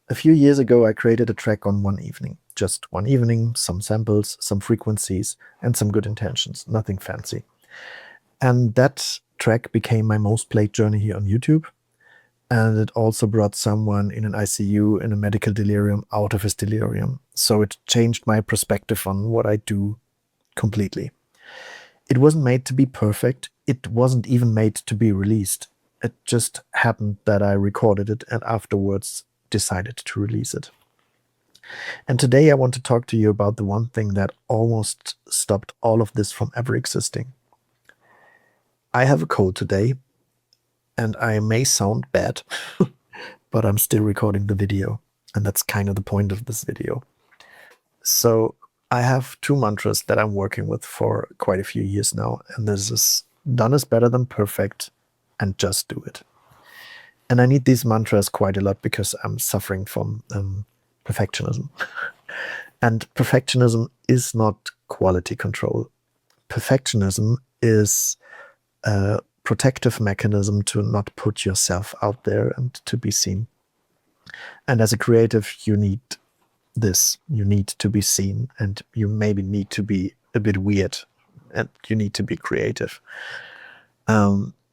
A few years ago, I created a track on one evening. Just one evening, some samples, some frequencies, and some good intentions. Nothing fancy. And that track became my most played journey here on YouTube. And it also brought someone in an ICU in a medical delirium out of his delirium. So it changed my perspective on what I do completely. It wasn't made to be perfect. It wasn't even made to be released. It just happened that I recorded it and afterwards decided to release it. And today I want to talk to you about the one thing that almost stopped all of this from ever existing. I have a cold today, and I may sound bad, but I'm still recording the video, and that's kind of the point of this video. So I have two mantras that I'm working with for quite a few years now, and this is done is better than perfect, and just do it. And I need these mantras quite a lot because I'm suffering from perfectionism. And perfectionism is not quality control. Perfectionism is a protective mechanism to not put yourself out there and to be seen. And as a creative, you need this. You need to be seen, and you maybe need to be a bit weird, and you need to be creative.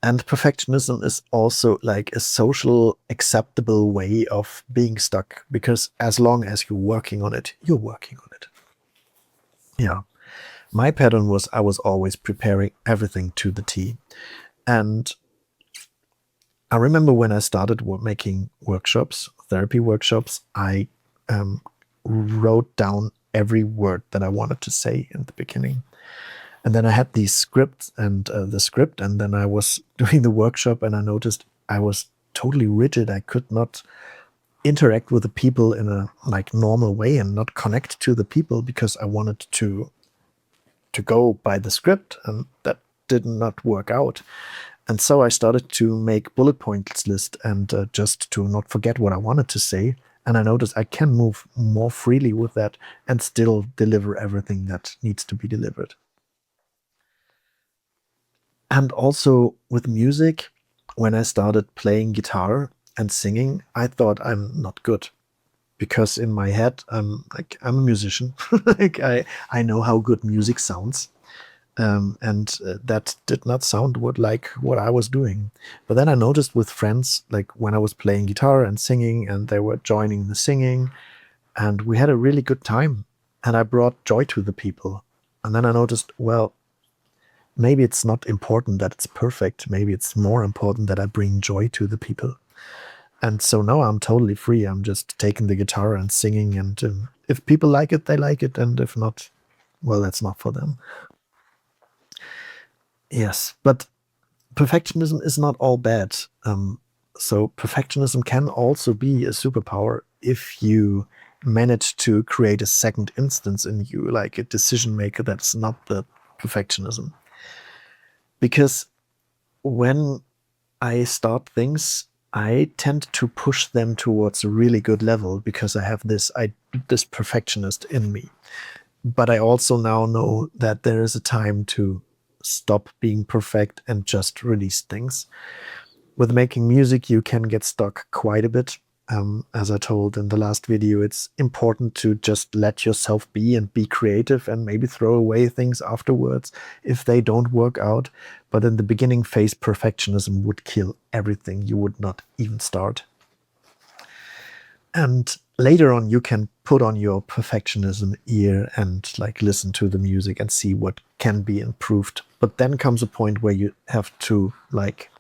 And perfectionism is also like a social acceptable way of being stuck, because as long as you're working on it, you're working on it. Yeah. My pattern was I was always preparing everything to the T. And I remember when I started making workshops, therapy workshops, I wrote down every word that I wanted to say in the beginning. And then I had these scripts and the script, and then I was doing the workshop and I noticed I was totally rigid. I could not interact with the people in a like normal way and not connect to the people because I wanted to go by the script, and that did not work out. And so I started to make bullet points list and just to not forget what I wanted to say. And I noticed I can move more freely with that and still deliver everything that needs to be delivered. And also with music, when I started playing guitar and singing, I thought I'm not good because in my head, I'm a musician. Like I know how good music sounds. And that did not sound like what I was doing. But then I noticed with friends, like when I was playing guitar and singing, and they were joining the singing, and we had a really good time, and I brought joy to the people. And then I noticed, well, maybe it's not important that it's perfect. Maybe it's more important that I bring joy to the people. And so now I'm totally free. I'm just taking the guitar and singing, and if people like it, they like it, and if not, well, that's not for them. Yes, but perfectionism is not all bad. So perfectionism can also be a superpower if you manage to create a second instance in you, like a decision maker that's not the perfectionism. Because when I start things, I tend to push them towards a really good level because I have this perfectionist in me. But I also now know that there is a time to stop being perfect and just release things. With making music, you can get stuck quite a bit. As I told in the last video, it's important to just let yourself be and be creative and maybe throw away things afterwards if they don't work out. But in the beginning phase, perfectionism would kill everything. You would not even start. And later on, you can put on your perfectionism ear and like listen to the music and see what can be improved. But then comes a point where you have to like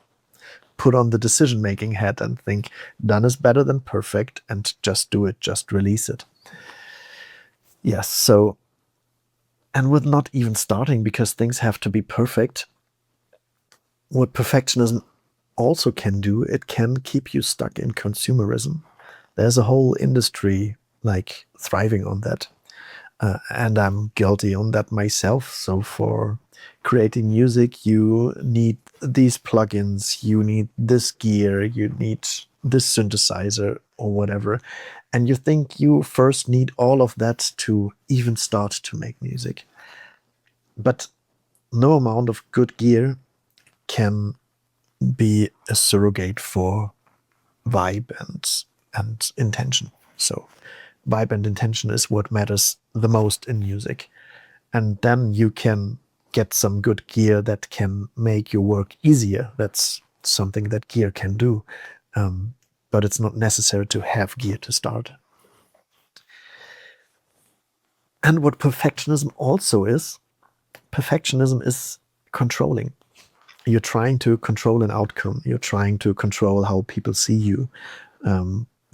put on the decision-making hat and think done is better than perfect, and just do it, just release it. Yes, so, and with not even starting because things have to be perfect, what perfectionism also can do, it can keep you stuck in consumerism. There's a whole industry like thriving on that. And I'm guilty on that myself. So for creating music, you need these plugins, you need this gear, you need this synthesizer or whatever. And you think you first need all of that to even start to make music. But no amount of good gear can be a surrogate for vibe and intention. So vibe and intention is what matters the most in music. And then you can get some good gear that can make your work easier. That's something that gear can do. But it's not necessary to have gear to start. And what perfectionism is controlling. You're trying to control an outcome. You're trying to control how people see you.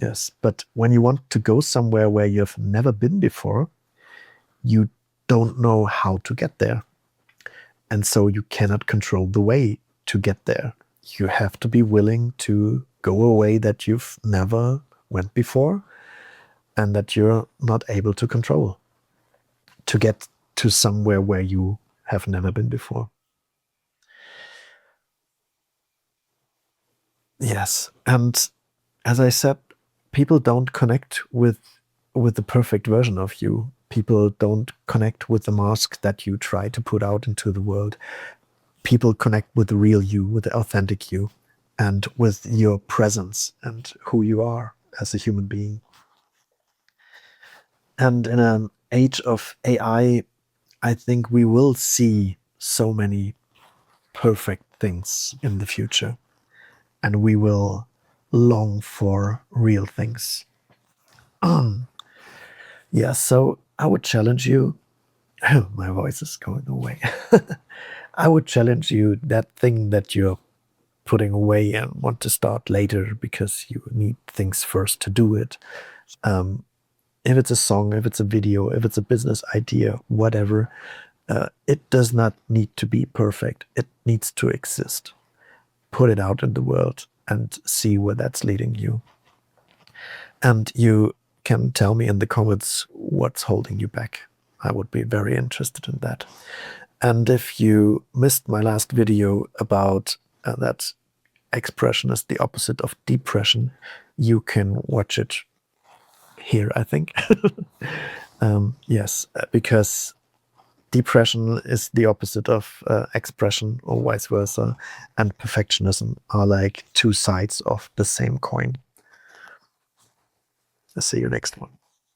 Yes, but when you want to go somewhere where you've never been before, you don't know how to get there. And so you cannot control the way to get there. You have to be willing to go a way that you've never went before and that you're not able to control to get to somewhere where you have never been before. Yes. And as I said, people don't connect with the perfect version of you. People don't connect with the mask that you try to put out into the world. People connect with the real you, with the authentic you, and with your presence and who you are as a human being. And in an age of I think we will see so many perfect things in the future, and we will long for real things. Yeah, so I would challenge you. My voice is going away. I would challenge you, that thing that you're putting away and want to start later because you need things first to do it. If it's a song, if it's a video, if it's a business idea, whatever, it does not need to be perfect. It needs to exist. Put it out in the world and see where that's leading you. And you can tell me in the comments what's holding you back. I would be very interested in that. And if you missed my last video about that expression is the opposite of depression, you can watch it here, I think. Yes, because depression is the opposite of expression, or vice versa, and perfectionism are like two sides of the same coin. I'll see you next one.